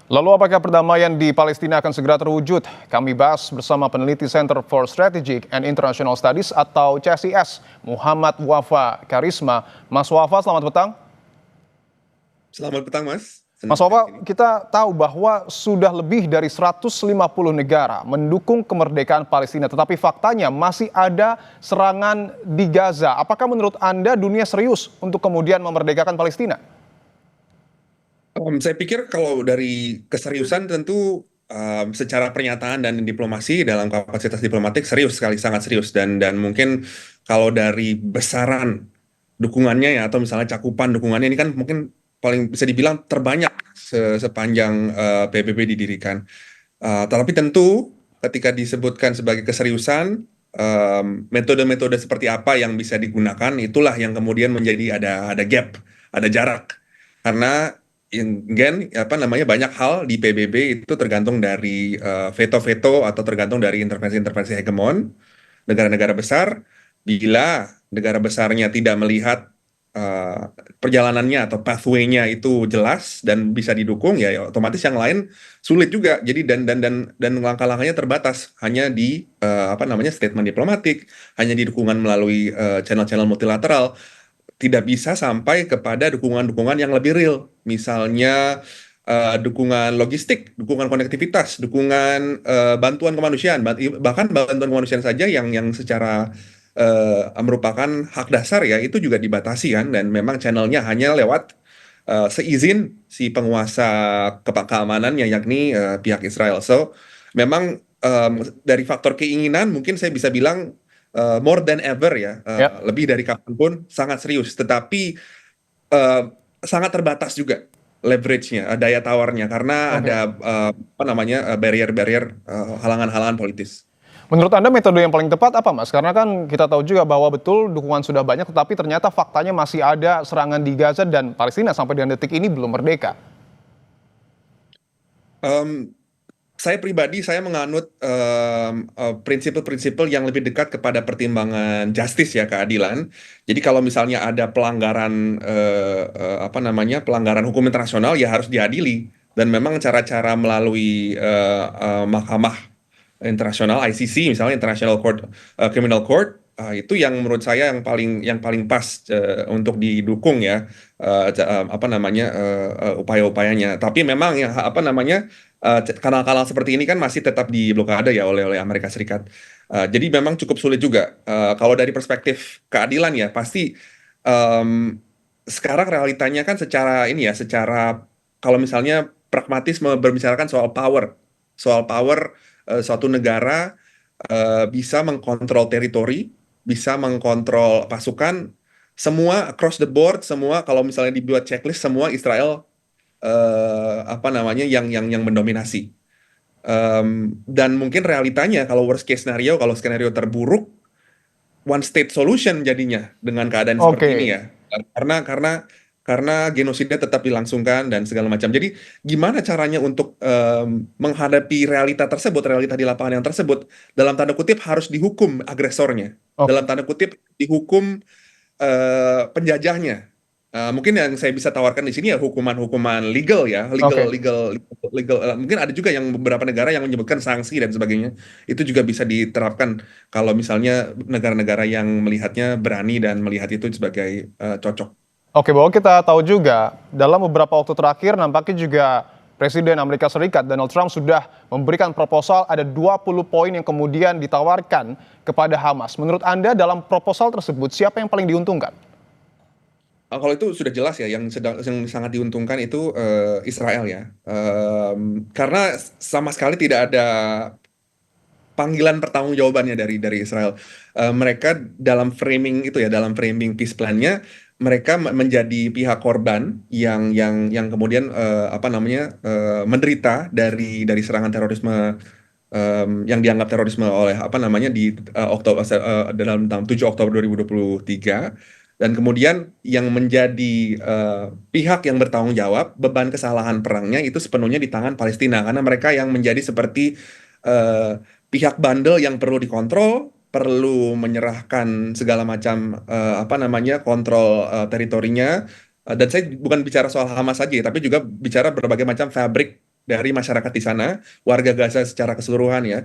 Lalu apakah perdamaian di Palestina akan segera terwujud? Kami bahas bersama peneliti Center for Strategic and International Studies atau CSIS, Muhammad Wafa Karisma. Mas Wafa, selamat petang. Selamat petang, Mas. Mas Senang di Wafa, sini. kita tahu bahwa sudah lebih dari 150 negara mendukung kemerdekaan Palestina, tetapi faktanya masih ada serangan di Gaza. Apakah menurut Anda dunia serius untuk kemudian memerdekakan Palestina? Saya pikir kalau dari keseriusan tentu secara pernyataan dan diplomasi dalam kapasitas diplomatik serius sekali, sangat serius dan mungkin kalau dari besaran dukungannya ya atau misalnya cakupan dukungannya ini kan mungkin paling bisa dibilang terbanyak sepanjang PBB didirikan. Tetapi tentu ketika disebutkan sebagai keseriusan, metode-metode seperti apa yang bisa digunakan, itulah yang kemudian menjadi ada gap, ada jarak. Karena apa namanya banyak hal di PBB itu tergantung dari veto-veto atau tergantung dari intervensi-intervensi hegemon negara-negara besar. Bila negara besarnya tidak melihat eh, perjalanannya atau pathway-nya itu jelas dan bisa didukung, ya otomatis yang lain sulit juga. Jadi dan langkah-langkahnya terbatas hanya di apa namanya statement diplomatik, hanya di dukungan melalui channel-channel multilateral, tidak bisa sampai kepada dukungan-dukungan yang lebih real. Misalnya dukungan logistik, dukungan konektivitas, dukungan bantuan kemanusiaan, bahkan bantuan kemanusiaan saja yang secara merupakan hak dasar ya itu juga dibatasi kan, dan memang channelnya hanya lewat seizin si penguasa keamanannya yakni pihak Israel. So memang dari faktor keinginan mungkin saya bisa bilang more than ever ya, Ya. lebih dari kapanpun sangat serius, tetapi eh, sangat terbatas juga leverage-nya, daya tawarnya karena ada Oke. apa namanya barrier-barrier, halangan-halangan politis. Menurut Anda metode yang paling tepat apa, Mas? Karena kan kita tahu juga bahwa betul dukungan sudah banyak, tetapi ternyata faktanya masih ada serangan di Gaza dan Palestina sampai dengan detik ini belum merdeka. Em, saya pribadi saya menganut prinsipal-prinsipal yang lebih dekat kepada pertimbangan justice ya, keadilan. Jadi kalau misalnya ada pelanggaran apa namanya pelanggaran hukum internasional ya harus diadili, dan memang cara-cara melalui mahkamah internasional ICC misalnya International Court, Criminal Court, itu yang menurut saya yang paling pas untuk didukung ya, apa namanya upaya-upayanya. Tapi memang yang apa namanya kanal-kanal seperti ini kan masih tetap diblokade ya oleh Amerika Serikat. Jadi memang cukup sulit juga. Kalau dari perspektif keadilan ya pasti sekarang realitanya kan secara ini ya, secara kalau misalnya pragmatis berbicarakan soal power, suatu negara bisa mengkontrol teritori, bisa mengkontrol pasukan, semua across the board, semua kalau misalnya dibuat checklist semua Israel apa namanya yang mendominasi. Dan mungkin realitanya kalau worst case scenario, kalau skenario terburuk, one state solution jadinya dengan keadaan seperti ini Oke. ya. Karena genosida tetap dilangsungkan dan segala macam. Jadi gimana caranya untuk menghadapi realita tersebut, realita di lapangan yang tersebut, dalam tanda kutip harus dihukum agresornya, dalam Oke. tanda kutip dihukum penjajahnya. Mungkin yang saya bisa tawarkan di sini ya hukuman-hukuman legal ya, legal, Oke. legal, legal. Mungkin ada juga yang beberapa negara yang menyebutkan sanksi dan sebagainya. Itu juga bisa diterapkan kalau misalnya negara-negara yang melihatnya berani dan melihat itu sebagai cocok. Oke, bahwa kita tahu juga dalam beberapa waktu terakhir nampaknya juga Presiden Amerika Serikat Donald Trump sudah memberikan proposal ada 20 poin yang kemudian ditawarkan kepada Hamas. Menurut Anda dalam proposal tersebut siapa yang paling diuntungkan? Kalau itu sudah jelas ya, yang sangat diuntungkan itu Israel ya. Karena sama sekali tidak ada panggilan pertanggungjawabannya dari Israel. Mereka dalam framing itu ya, dalam framing peace plan-nya, mereka menjadi pihak korban yang kemudian apa namanya menderita dari serangan terorisme, yang dianggap terorisme oleh apa namanya di Oktober, dalam 7 Oktober 2023. Dan kemudian yang menjadi pihak yang bertanggung jawab beban kesalahan perangnya itu sepenuhnya di tangan Palestina, karena mereka yang menjadi seperti eh, pihak bandel yang perlu dikontrol, perlu menyerahkan segala macam apa namanya kontrol teritorinya. Dan saya bukan bicara soal Hamas saja, tapi juga bicara berbagai macam fabrik dari masyarakat di sana, warga Gaza secara keseluruhan ya,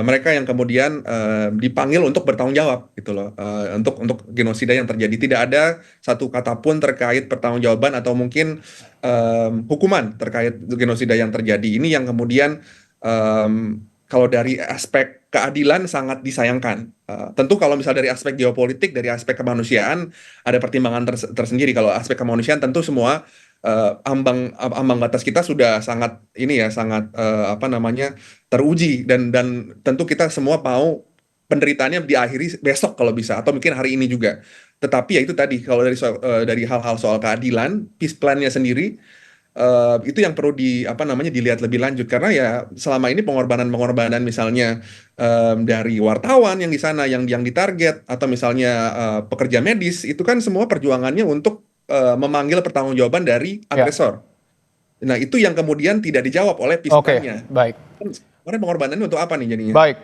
mereka yang kemudian dipanggil untuk bertanggung jawab gitu loh, untuk genosida yang terjadi. Tidak ada satu kata pun terkait pertanggungjawaban atau mungkin hukuman terkait genosida yang terjadi. Ini yang kemudian kalau dari aspek keadilan sangat disayangkan. Tentu kalau misal dari aspek geopolitik, dari aspek kemanusiaan ada pertimbangan tersendiri. Kalau aspek kemanusiaan tentu semua ambang batas kita sudah sangat ini ya sangat apa namanya teruji dan tentu kita semua mau penderitaannya diakhiri besok kalau bisa atau mungkin hari ini juga. Tetapi ya itu tadi kalau dari hal-hal soal keadilan, peace plan-nya sendiri itu yang perlu apa namanya dilihat lebih lanjut karena ya selama ini pengorbanan misalnya dari wartawan yang di sana yang ditarget atau misalnya pekerja medis itu kan semua perjuangannya untuk memanggil pertanggungjawaban dari Ya, agresor. Nah, itu yang kemudian tidak dijawab oleh oke, pistannya. baik. Karena pengorbanannya untuk apa nih jadinya? Baik.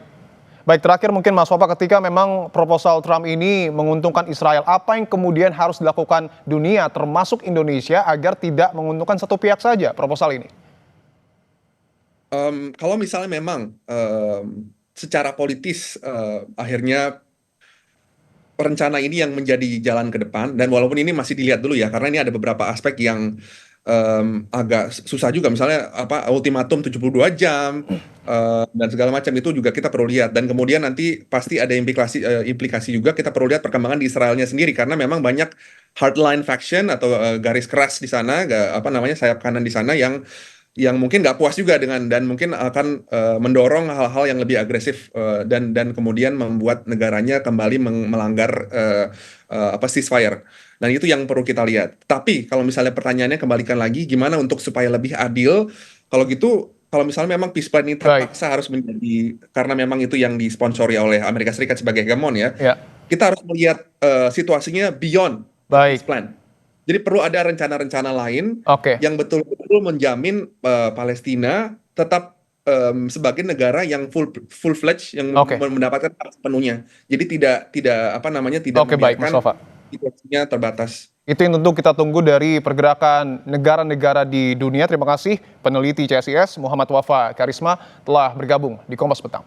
Baik, terakhir mungkin Mas Wafa, ketika memang proposal Trump ini menguntungkan Israel, apa yang kemudian harus dilakukan dunia termasuk Indonesia agar tidak menguntungkan satu pihak saja proposal ini? Kalau misalnya memang secara politis akhirnya rencana ini yang menjadi jalan ke depan dan walaupun ini masih dilihat dulu ya karena ini ada beberapa aspek yang agak susah juga misalnya apa ultimatum 72 jam dan segala macam itu juga kita perlu lihat dan kemudian nanti pasti ada implikasi juga kita perlu lihat perkembangan di Israelnya sendiri karena memang banyak hardline faction atau garis keras di sana apa namanya sayap kanan di sana yang mungkin nggak puas juga dengan dan mungkin akan mendorong hal-hal yang lebih agresif dan kemudian membuat negaranya kembali melanggar apa ceasefire. Dan itu yang perlu kita lihat. Tapi kalau misalnya pertanyaannya kembalikan lagi, gimana untuk supaya lebih adil? Kalau gitu, kalau misalnya memang peace plan ini Baik, terpaksa harus menjadi karena memang itu yang disponsori oleh Amerika Serikat sebagai hegemon ya, ya, kita harus melihat situasinya beyond the peace baik, plan. Jadi perlu ada rencana-rencana lain oke, yang betul-betul menjamin Palestina tetap sebagai negara yang full fledged yang oke, mendapatkan hak sepenuhnya. Jadi tidak apa namanya tidak oke, baik, Mas membiarkan Wafa. situasinya terbatas. Itu yang tentu kita tunggu dari pergerakan negara-negara di dunia. Terima kasih peneliti CSIS Muhammad Wafa Karisma telah bergabung di Kompas Petang.